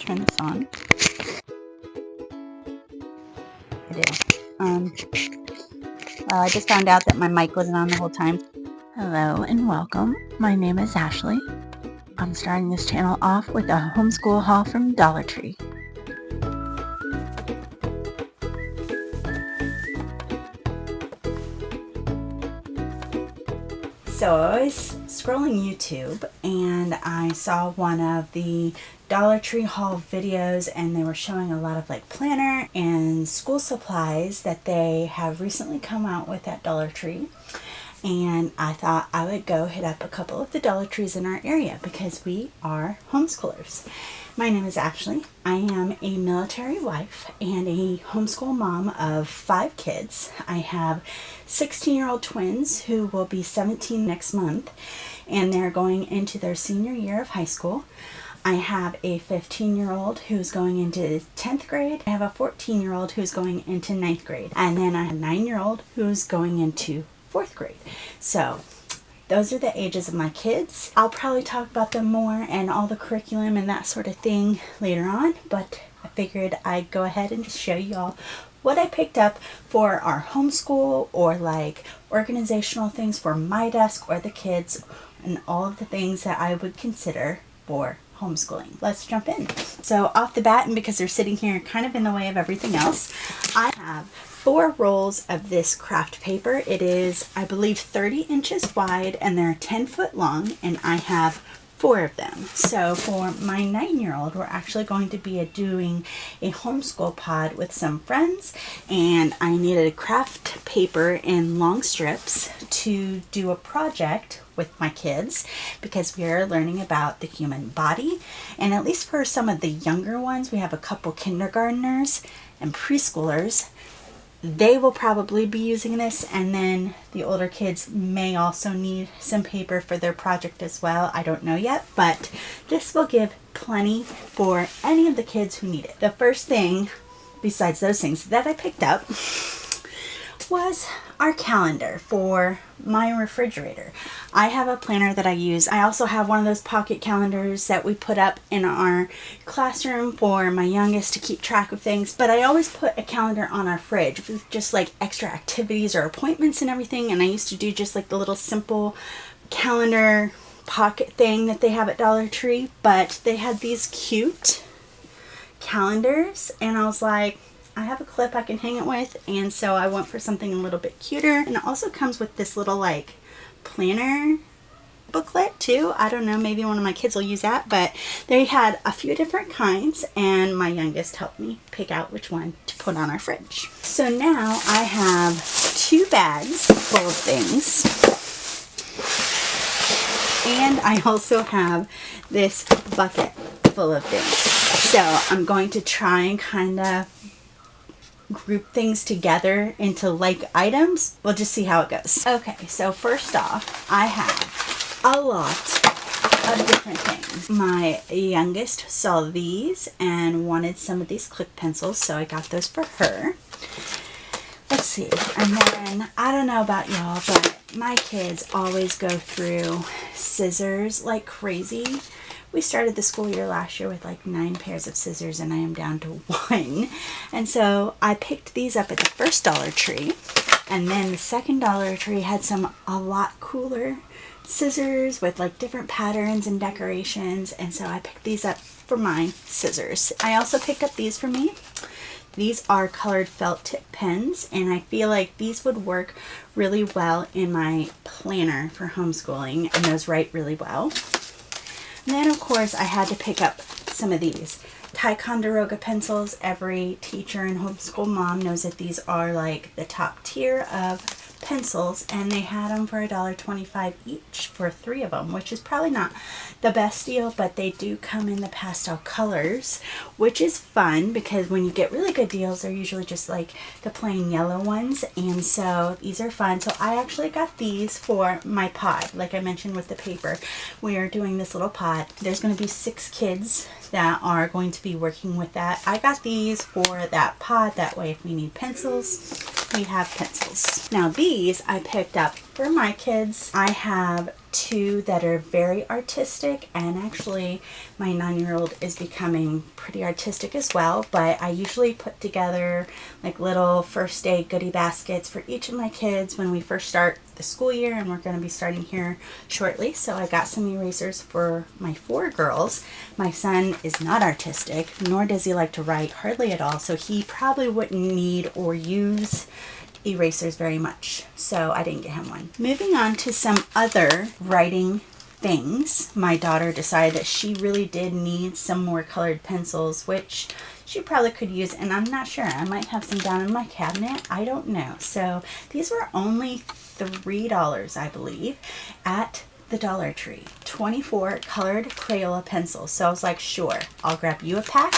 turn this on. I do. Well, I just found out that my mic wasn't on the whole time. Hello and welcome. My name is Ashley. I'm starting this channel off with a homeschool haul from Dollar Tree. So I was scrolling YouTube and I saw one of the Dollar Tree haul videos, and they were showing a lot of like planner and school supplies that they have recently come out with at Dollar Tree. And I thought I would go hit up a couple of the Dollar Trees in our area because we are homeschoolers. My name is Ashley. I am a military wife and a homeschool mom of 5 kids. I have 16-year-old twins who will be 17 next month, and they're going into their senior year of high school. I have a 15-year-old who's going into 10th grade. I have a 14-year-old who's going into 9th grade. And then I have a 9-year-old who's going into 4th grade. So those are the ages of my kids. I'll probably talk about them more and all the curriculum and that sort of thing later on, but I figured I'd go ahead and just show y'all what I picked up for our homeschool, or like organizational things for my desk or the kids, and all of the things that I would consider for homeschooling. Let's jump in. So off the bat, and because they're sitting here kind of in the way of everything else, I have 4 rolls of this craft paper. It is, I believe, 30 inches wide and they're 10 foot long, and I have 4 of them. So for my 9-year-old, we're actually going to be doing a homeschool pod with some friends, and I needed craft paper in long strips to do a project with my kids because we are learning about the human body. And at least for some of the younger ones, we have a couple kindergartners and preschoolers. They will probably be using this, and then the older kids may also need some paper for their project as well. I don't know yet, but this will give plenty for any of the kids who need it. The first thing, besides those things, that I picked up was our calendar for my refrigerator. I have a planner that I use. I also have one of those pocket calendars that we put up in our classroom for my youngest to keep track of things, but I always put a calendar on our fridge with just like extra activities or appointments and everything. And I used to do just like the little simple calendar pocket thing that they have at Dollar Tree, but they had these cute calendars, and I was like, I have a clip I can hang it with, and so I went for something a little bit cuter. And it also comes with this little like planner booklet too. I don't know, maybe one of my kids will use that, but they had a few different kinds, and my youngest helped me pick out which one to put on our fridge. So now I have 2 bags full of things, and I also have this bucket full of things. So I'm going to try and kind of group things together into like items. We'll just see how it goes. Okay, so first off, I have a lot of different things. My youngest saw these and wanted some of these click pencils, so I got those for her. Let's see, and then I don't know about y'all, but my kids always go through scissors like crazy. We started the school year last year with like 9 pairs of scissors, and I am down to 1. And so I picked these up at the first Dollar Tree, and then the second Dollar Tree had some a lot cooler scissors with like different patterns and decorations, and so I picked these up for my scissors. I also picked up these for me. These are colored felt tip pens, and I feel like these would work really well in my planner for homeschooling, and those write really well. And then, of course, I had to pick up some of these Ticonderoga pencils. Every teacher and homeschool mom knows that these are like the top tier of pencils, and they had them for $1.25 each for 3 of them, which is probably not the best deal, but they do come in the pastel colors, which is fun because when you get really good deals, they're usually just like the plain yellow ones, and so these are fun. So I actually got these for my pod. Like I mentioned with the paper, we are doing this little pod. There's going to be 6 kids that are going to be working with that. I got these for that pod, that way if we need pencils, we have pencils. Now these I picked up for my kids. I have two that are very artistic, and actually my 9-year-old is becoming pretty artistic as well, but I usually put together like little first day goodie baskets for each of my kids when we first start the school year, and we're going to be starting here shortly. So I got some erasers for my 4 girls. My son is not artistic, nor does he like to write hardly at all, so he probably wouldn't need or use erasers very much, so I didn't get him one. Moving on to some other writing things, my daughter decided that she really did need some more colored pencils, which she probably could use, and I'm not sure. I might have some down in my cabinet. I don't know. So these were only $3, I believe, at the Dollar Tree. 24 colored Crayola pencils. So I was like, sure, I'll grab you a pack.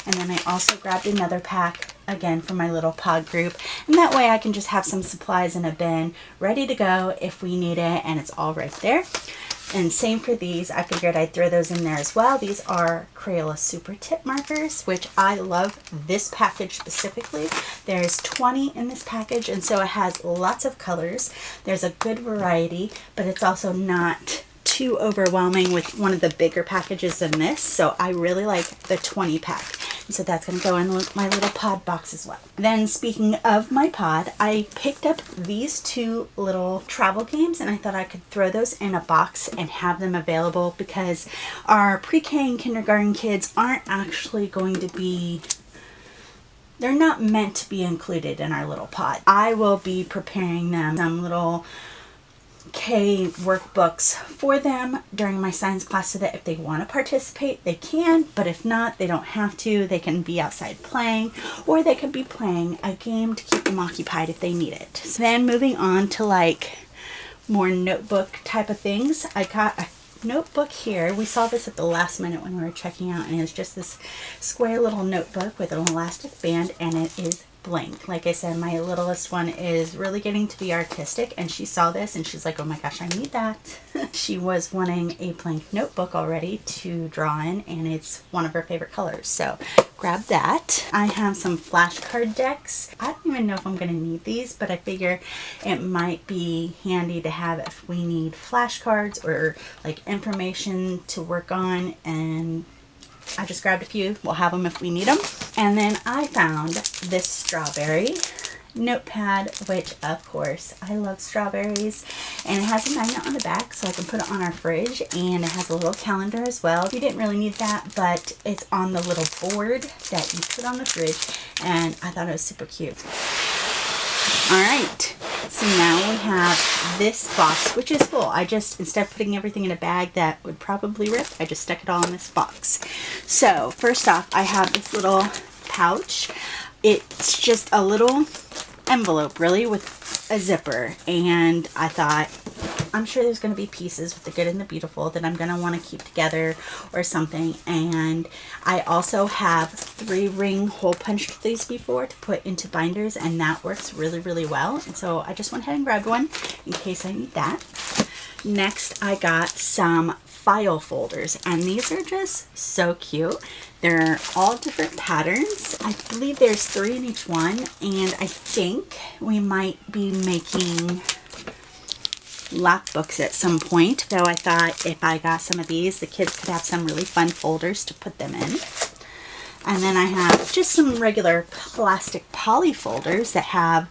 And then I also grabbed another pack again for my little pod group, and that way I can just have some supplies in a bin ready to go if we need it, and it's all right there. And same for these. I figured I'd throw those in there as well. These are Crayola Super Tip markers, which I love this package specifically. There's 20 in this package, and so it has lots of colors. There's a good variety, but it's also not too overwhelming with one of the bigger packages than this. So I really like the 20 pack. So that's going to go in my little pod box as well. Then speaking of my pod, I picked up these 2 little travel games, and I thought I could throw those in a box and have them available because our pre-K and kindergarten kids aren't actually going to be, they're not meant to be included in our little pod. I will be preparing them some little K workbooks for them during my science class so that if they want to participate, they can, but if not, they don't have to. They can be outside playing, or they could be playing a game to keep them occupied if they need it. So then moving on to like more notebook type of things, I got a notebook here. We saw this at the last minute when we were checking out, and it's just this square little notebook with an elastic band, and it is blank. Like I said, my littlest one is really getting to be artistic, and she saw this and she's like, oh my gosh, I need that. She was wanting a blank notebook already to draw in, and it's one of her favorite colors, so grab that. I have some flashcard decks. I don't even know if I'm going to need these, but I figure it might be handy to have if we need flashcards or like information to work on, and I just grabbed a few. We'll have them if we need them. And then I found this strawberry notepad, which of course I love strawberries, and it has a magnet on the back so I can put it on our fridge, and it has a little calendar as well. You didn't really need that, but it's on the little board that you put on the fridge, and I thought it was super cute. Alright, so now we have this box, which is full. I just, instead of putting everything in a bag that would probably rip, I just stuck it all in this box. So first off, I have this little pouch. It's just a little envelope really with a zipper, and I thought, I'm sure there's going to be pieces with the good and the beautiful that I'm going to want to keep together or something. And I also have 3-ring hole punched these before to put into binders, and that works really, really well. And so I just went ahead and grabbed one in case I need that. Next, I got some file folders, and these are just so cute. They're all different patterns. I believe there's 3 in each one, and I think we might be making lap books at some point, though I thought if I got some of these, the kids could have some really fun folders to put them in. And then I have just some regular plastic poly folders that have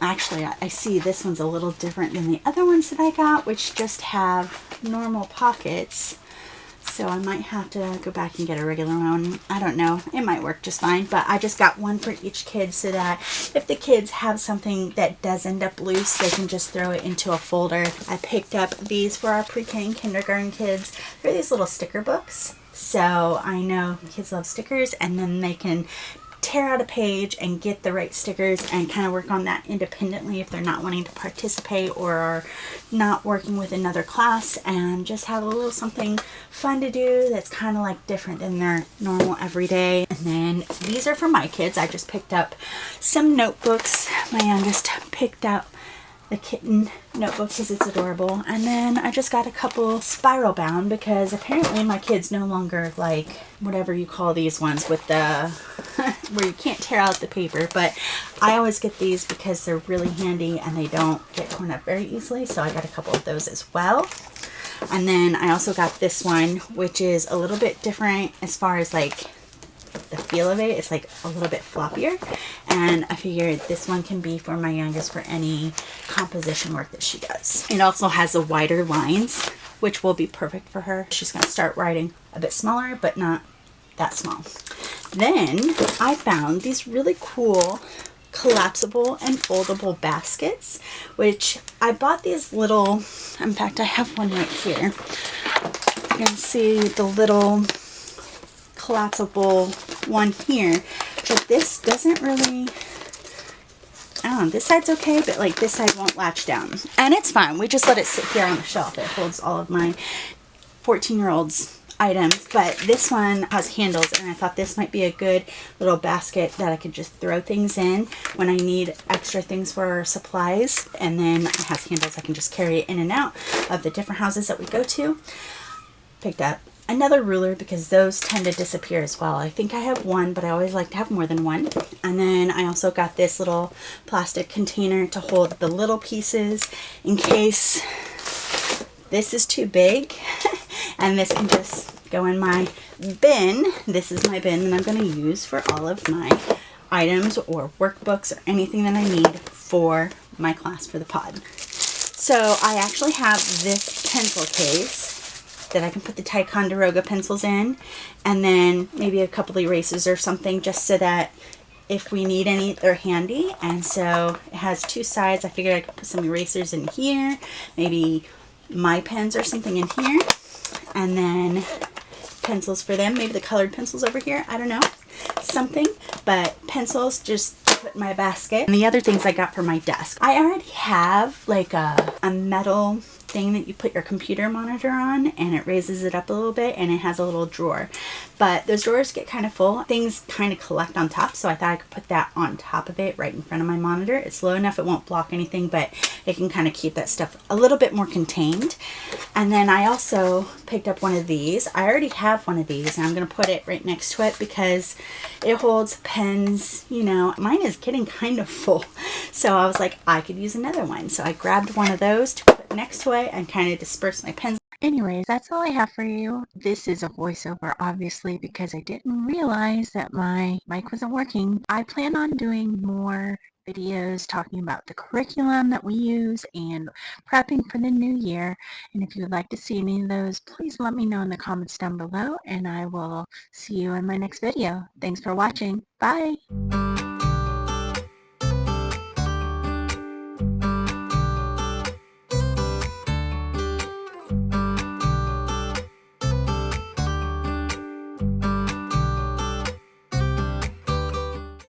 actually I see this one's a little different than the other ones that I got, which just have normal pockets. So I might have to go back and get a regular one. I don't know. It might work just fine, but I just got one for each kid so that if the kids have something that does end up loose, they can just throw it into a folder. I picked up these for our pre-K and kindergarten kids. They're these little sticker books. So I know kids love stickers, and then they can tear out a page and get the right stickers and kind of work on that independently if they're not wanting to participate or are not working with another class, and just have a little something fun to do that's kind of like different than their normal everyday. And then these are for my kids. I just picked up some notebooks. My youngest picked out the kitten notebook because it's adorable, and then I just got a couple spiral bound because apparently my kids no longer like whatever you call these ones with the where you can't tear out the paper, but I always get these because they're really handy and they don't get torn up very easily. So I got a couple of those as well. And then I also got this one, which is a little bit different as far as like the feel of it. It's like a little bit floppier, and I figured this one can be for my youngest for any composition work that she does. It also has the wider lines, which will be perfect for her. She's going to start writing a bit smaller, but not that small. Then I found these really cool collapsible and foldable baskets, which I bought these little, in fact I have one right here. You can see the little collapsible one here, but this doesn't really, I don't know, this side's okay, but like this side won't latch down, and it's fine. We just let it sit here on the shelf. It holds all of my 14-year-old's items, but this one has handles, and I thought this might be a good little basket that I could just throw things in when I need extra things for supplies. And then it has handles, I can just carry it in and out of the different houses that we go to. Picked up another ruler because those tend to disappear as well. I think I have one, but I always like to have more than one. And then I also got this little plastic container to hold the little pieces in case this is too big. And this can just go in my bin. This is my bin that I'm going to use for all of my items or workbooks or anything that I need for my class for the pod. So I actually have this pencil case that I can put the Ticonderoga pencils in, and then maybe a couple erasers or something, just so that if we need any, they're handy. And so it has two sides. I figured I could put some erasers in here, maybe my pens or something in here, and then pencils for them, maybe the colored pencils over here, I don't know, something, but pencils just to put in my basket. And the other things I got for my desk, I already have like a metal thing that you put your computer monitor on, and it raises it up a little bit, and it has a little drawer, but those drawers get kind of full. Things kind of collect on top, so I thought I could put that on top of it right in front of my monitor. It's low enough it won't block anything, but it can kind of keep that stuff a little bit more contained. And then I also picked up one of these. I already have one of these, and I'm going to put it right next to it because it holds pens. You know, mine is getting kind of full, so I was like, I could use another one. So I grabbed one of those to put next to it and kind of disperse my pens. Anyways, that's all I have for you. This is a voiceover, obviously, because I didn't realize that my mic wasn't working. I plan on doing more videos talking about the curriculum that we use and prepping for the new year. And if you would like to see any of those, please let me know in the comments down below, and I will see you in my next video. Thanks for watching. Bye!